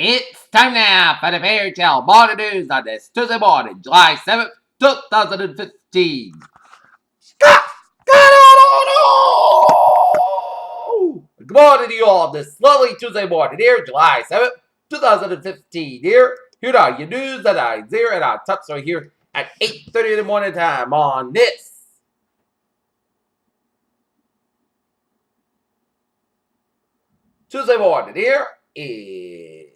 It's time now for the Fairy Tale Morning News on this Tuesday morning, July 7th, 2015. Good morning to you all this lovely Tuesday morning here, July 7th, 2015 here. Here are your news that I here and our top story here at 8:30 in the morning time on this Tuesday morning here is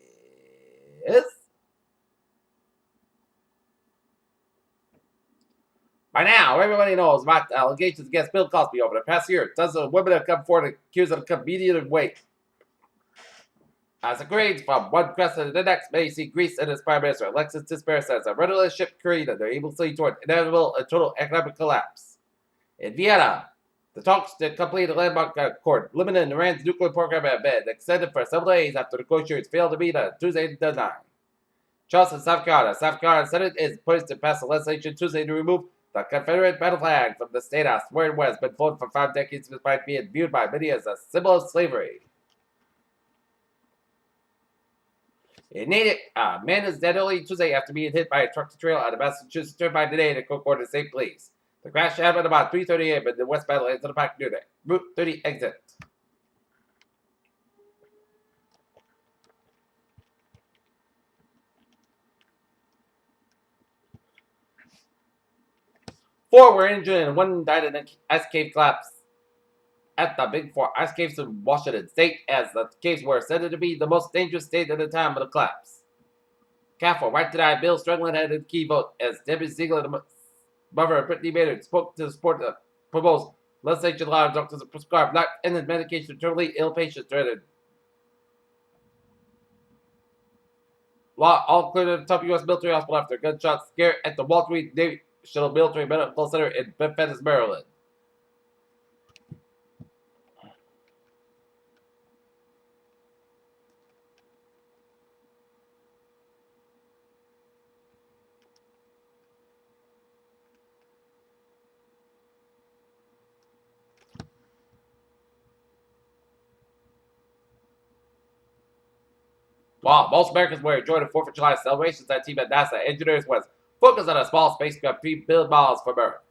by now, everybody knows about the allegations against Bill Cosby over the past year. Dozens of women have come forward accused of comedian of weight. As it grades from one president to the next, many see Greece and its Prime Minister Alexis Tsipras as a rudderless ship carried under aimlessly toward inevitable and total economic collapse. In Vienna, the talks to complete a landmark accord limiting Iran's nuclear program have been extended for several days after negotiators failed to meet on Tuesday deadline. Charleston, South Carolina Senate is poised to pass a legislation Tuesday to remove the Confederate battle flag from the state house, where it has been flown for 5 decades despite being viewed by many as a symbol of slavery. In Natick, a man is dead early Tuesday after being hit by a tractor trailer on the Massachusetts Turnpike today to Concord to St. Police. The crash happened about 3:30 a.m. in the westbound lanes of the park near the Route 30 exit. Four were injured and one died in an ice cave collapse at the Big Four ice caves in Washington State, as the caves were said to be the most dangerous state at the time of the collapse. Careful, right to die, Bill struggling had a key vote as Debbie Ziegler, the mother of Brittany Maynard, spoke to the support of proposed legislation allowing doctors to prescribe not-ended medication to terminally ill patients during law all cleared at the top U.S. military hospital after a gunshot scare at the Walter Reed National Military Medical Center in Memphis, Maryland. While most Americans were enjoying the 4th of July celebrations, that team at NASA engineers was focused on a small spacecraft 3 billion miles from Earth.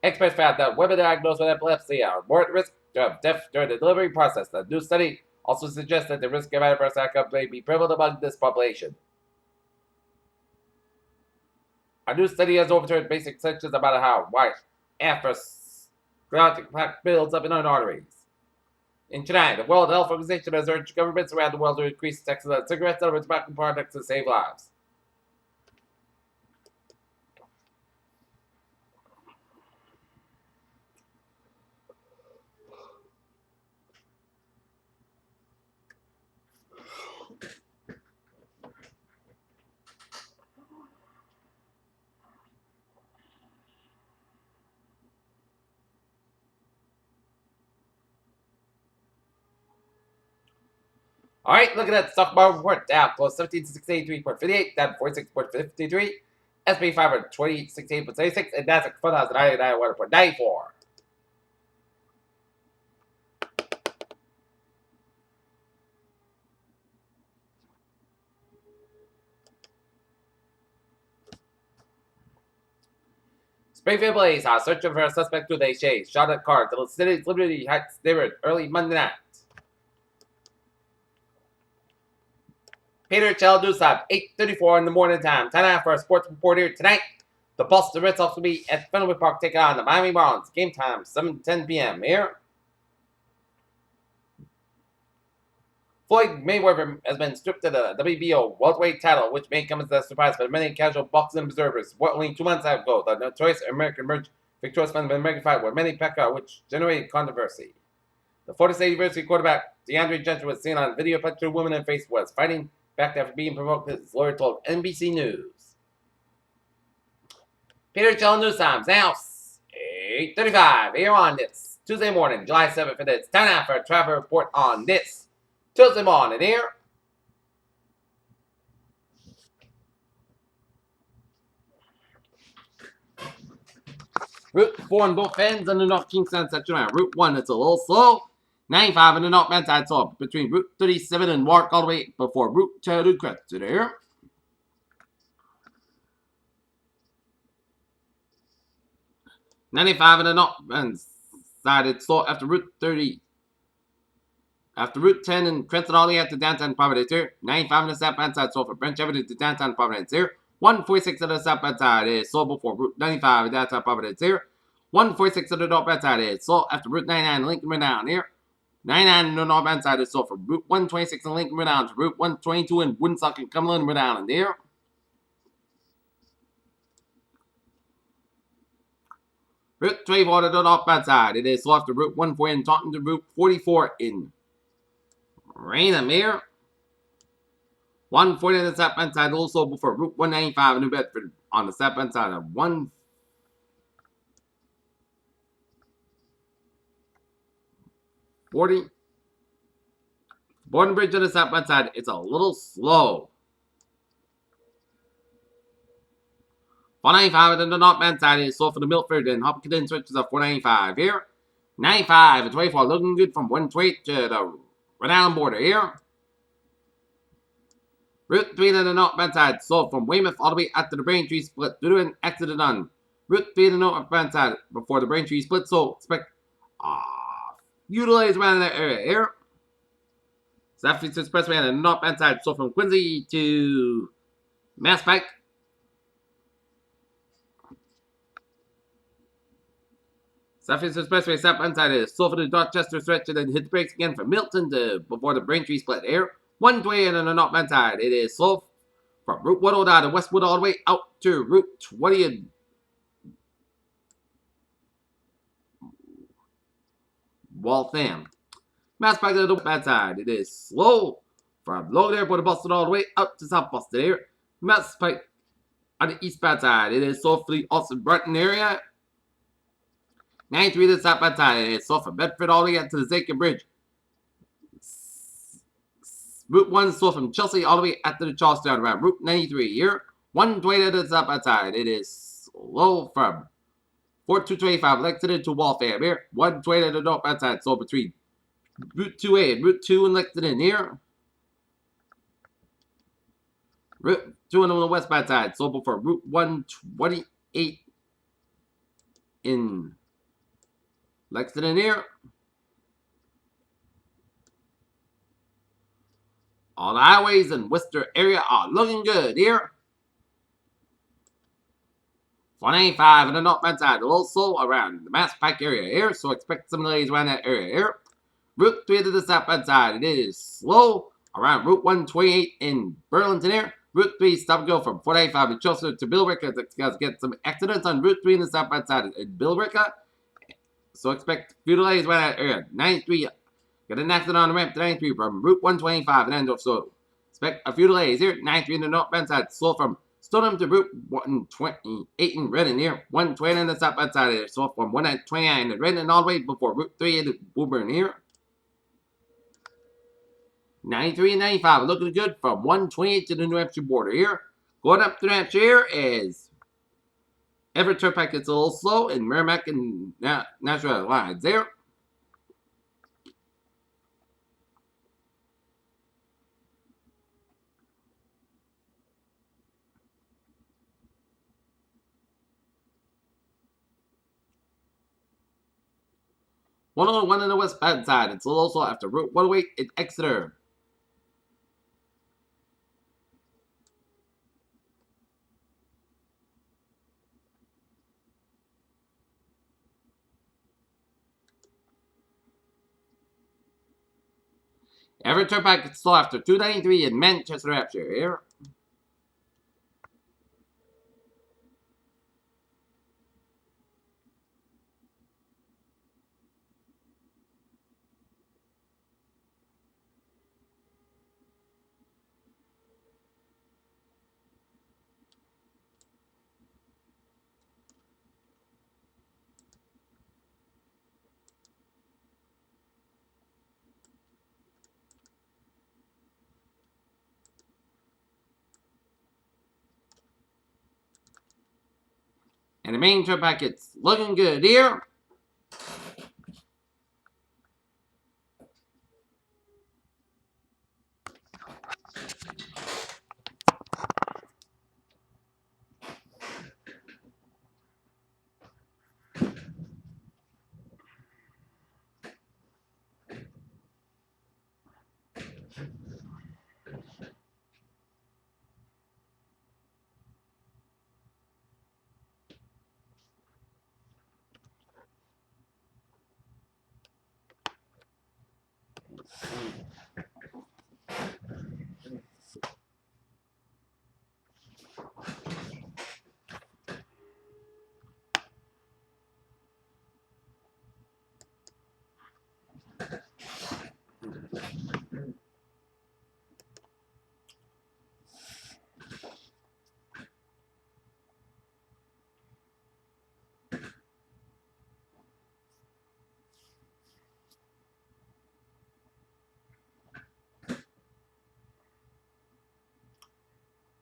Experts found that women diagnosed with epilepsy are more at risk of death during the delivery process. The new study also suggests that the risk of adverse outcomes may be prevalent among this population. A new study has overturned basic assumptions about how why atherosclerotic plaque builds up in our arteries. In China, the World Health Organization has urged governments around the world to increase taxes on cigarettes and tobacco products to save lives. All right, looking at the stock market report. Dow closed 17,683.58, down 46.53. S&P 500 20,688.76, and Nasdaq 4,091.94. Springfield police are searching for a suspect who they chased. Shot at car to the city's Liberty Heights neighborhood early Monday night. Peter Chell News Time, 8:34 in the morning time. Time for a sports report here tonight. The Boston Red Sox will be at Fenway Park taking on the Miami Marlins. Game time, 7:10 p.m. here. Floyd Mayweather has been stripped of the WBO welterweight title, which may come as a surprise for many casual boxing observers. Only 2 months ago, the notorious American emerged victorious from the American fight where many Pacquiao, which generated controversy. The Florida State University quarterback DeAndre Jensen was seen on video punching a woman in the face was fighting back after being provoked, his lawyer told NBC News. Peter Chell News Times, now 8:35 here on this Tuesday morning, July 7th, and it's time now for a travel report on this Tuesday morning here. Route 4 on both ends and the North Kingston section around. Route 1, it's a little slow. 95 on the northbound side, so between Route 37 and Warwick all the way before Route 2 to Crest there. '95 on the northbound side, it's slow after Route 30. After Route 10 and Crescent all the way up to downtown Providence here. 95 on the southbound side, so for Branch Avenue to downtown Providence here. 146 on the southbound side is slow before Route 95 and downtown Providence here. 146 on the northbound side is slow after Route 99 Lincoln Renown here. 99 on the northbound side is slow from Route 126 in Lincoln Renown to Route 122 in Woodstock and Cumberland Renown there. Route 24 on the northbound side, it is slow after Route 140 in Taunton to Route 44 in Raynham here. 140 on the southbound side, also before Route 195 in New Bedford on the southbound side of 140. Borden Bridge on the southbound side, it's a little slow. 495 on the northbound side is slow for the Milford and Hopkins switches of 495 here. 95 and 24 looking good from 128 to the Rhode Island border here. Route 3 on the northbound side, slow from Weymouth all the way up to the Braintree split due to an accident on Route 3 on the northbound side before the Braintree split, so expect few delays around that area here. Southeast Expressway on the northbound side, so from Quincy to Mass Pike. Southeast Expressway southbound side is slow for the Dorchester stretch and then hit the brakes again from Milton to before the Braintree split here. 120 on the northbound side, it is slow from Route 109 to Westwood all the way out to Route 20 and Waltham. Mass Pike on the northbound side, it is slow from Logan Airport to Boston all the way out to South Boston here. Mass Pike on the eastbound side, it is slow for the Austin Brenton area. 93 to the southbound side, it is slow from Bedford all the way up to the Zakin Bridge. Route 1 slow from Chelsea all the way up to the Charlestown around Route 93 here. 120 to the southbound side, it is slow from Fort 225 Lexington to Waltham here. 120 to the northbound side, so between Route 2A and Route 2 in Lexington here. Route 2 on the westbound side, so before Route 128 in Lexington here. All the highways in Worcester area are looking good here. 495 on the northbound side, a little slow around the Mass Pike area here, so expect some delays around that area here. Route 3 to the southbound side, it is slow around Route 128 in Burlington here. Route 3 stop and go from 495 in Chelsea to Billerica. Let's get some accidents on Route 3 in the southbound side in Billerica, so expect a few delays around that area. 93 got an accident on the ramp to 93 from Route 125 in Endorf, so expect a few delays here. 93 in the northbound side, slow from Stoneham to Route 128 in Redden here. 120 on the southbound side here, slow from 129 in Redden all the way before Route 3 in Woburn here. 93 and 95 looking good from 128 to the New Hampshire border here. Going up to New Hampshire here is Everett Turnpike. It's a little slow in Merrimack and Nashua lines there. One on the westbound side. It's a little slow after Route 108 in Exeter. Everett Turnpike, it's slow after 293 in Manchester, Hampshire here. And the main trip packet's looking good here.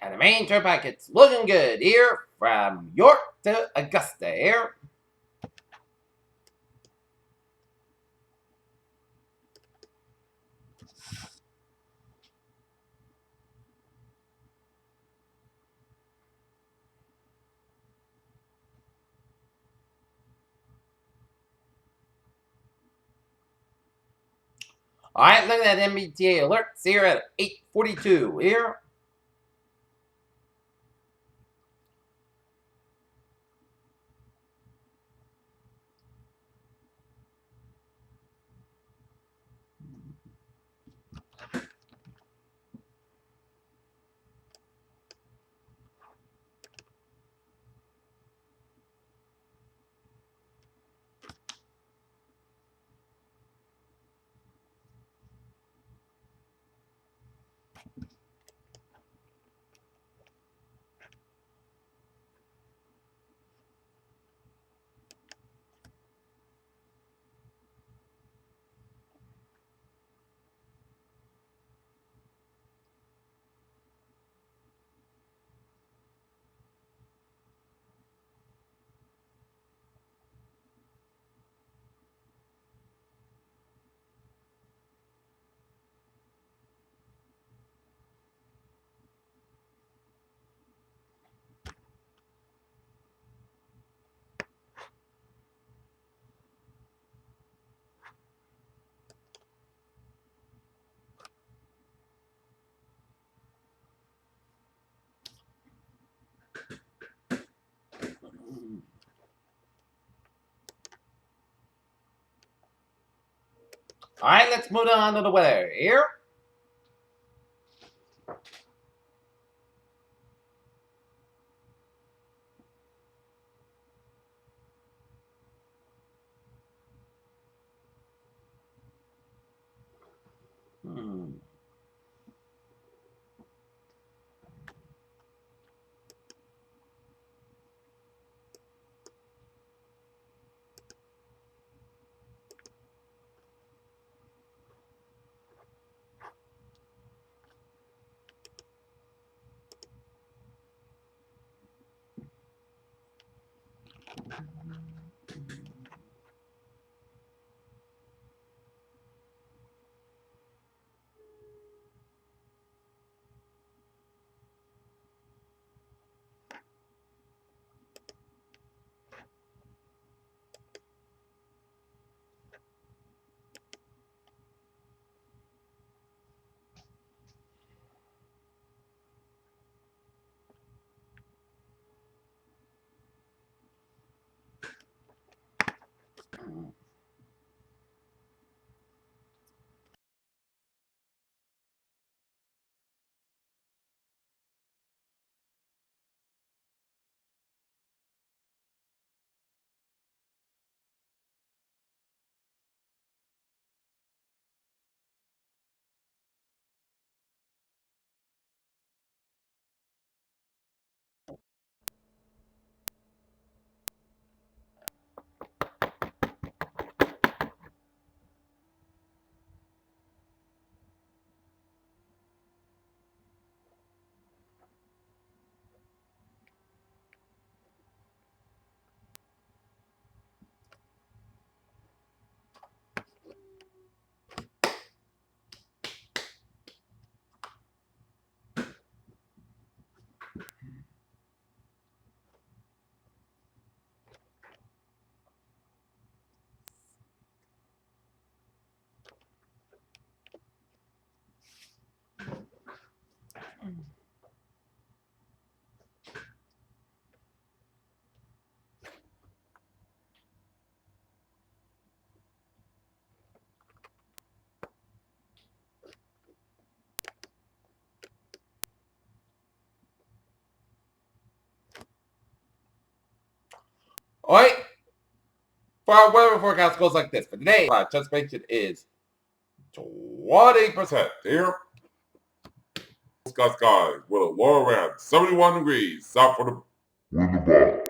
And the main trip packet's looking good here from York to Augusta here. Alright, look at that MBTA alerts here at 8:42 here. Alright, let's move on to the weather here. Alright? For our weather forecast goes like this. For today, our anticipation is 20% here. Sky with a low around 71 degrees south of the with the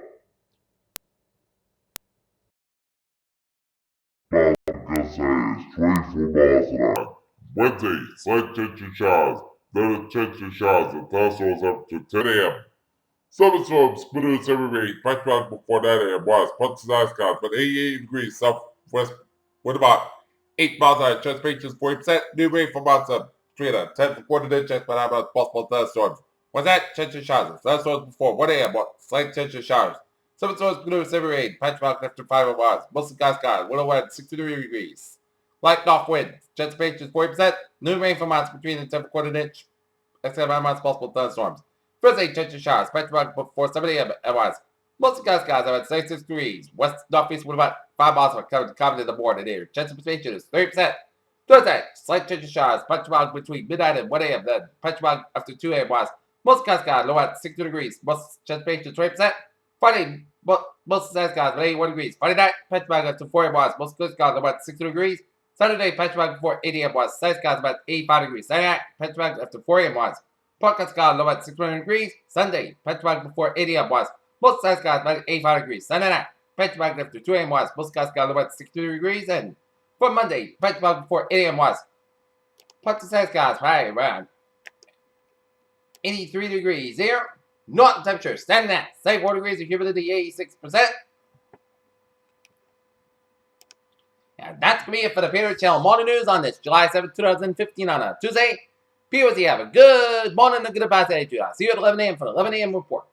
gonna say it's 24 miles an hour. Wednesday, slight chance of showers. Little chance of showers and thunderstorms up to 10 a.m. Thunderstorms, splitters every rain. Patch round before 9 a.m. Was punches ice skies, but 88 degrees southwest with about 8 miles an hour. Chance of 40%. New rain from about 3 to 10 for quarter day. Chance but how about possible thunderstorms. What's that? Chance of showers. Thunderstorms before 1 a.m. Slight chance of showers. Some storms splitters every rain. Patch round after 5 miles. Mostly skies. Window wind 63 degrees. Light north wind. Chance of 40%. New rain from months between the 10 for quarter inch. Except 5 miles possible thunderstorms. Thursday, chance of showers. Patch round before 7 a.m. Otherwise, most skies about 66 degrees. West northeast with about 5 miles of covered in the morning here. Chance of precipitation is 30%. Thursday, slight chance of showers. Patch round between midnight and 1 a.m. Then patch round after 2 a.m. was most skies low at 60 degrees. Most chance of precipitation is 20%. Friday, most skies at 81 degrees. Friday night, patch round up to 4 a.m. was most skies low at 60 degrees. Saturday, patch round before 8 a.m. was slight skies about 85 degrees. Saturday night, patch round after 4 a.m. was Podcast skies low at 61 degrees. Sunday, patch before 8 a.m. was most skies about 85 degrees. Sunday night, patch after 2 a.m. was most skies low at 62 degrees. And for Monday, patch before 8 a.m. was podcast skies right around 83 degrees here. North temperature standing at 74 degrees, humidity 86%. And that's going to be it for the Peter Channel Morning News on this July 7th, 2015 on a Tuesday. Viewers, you have a good morning and a good day. See you at 11 a.m. for the 11 a.m. report.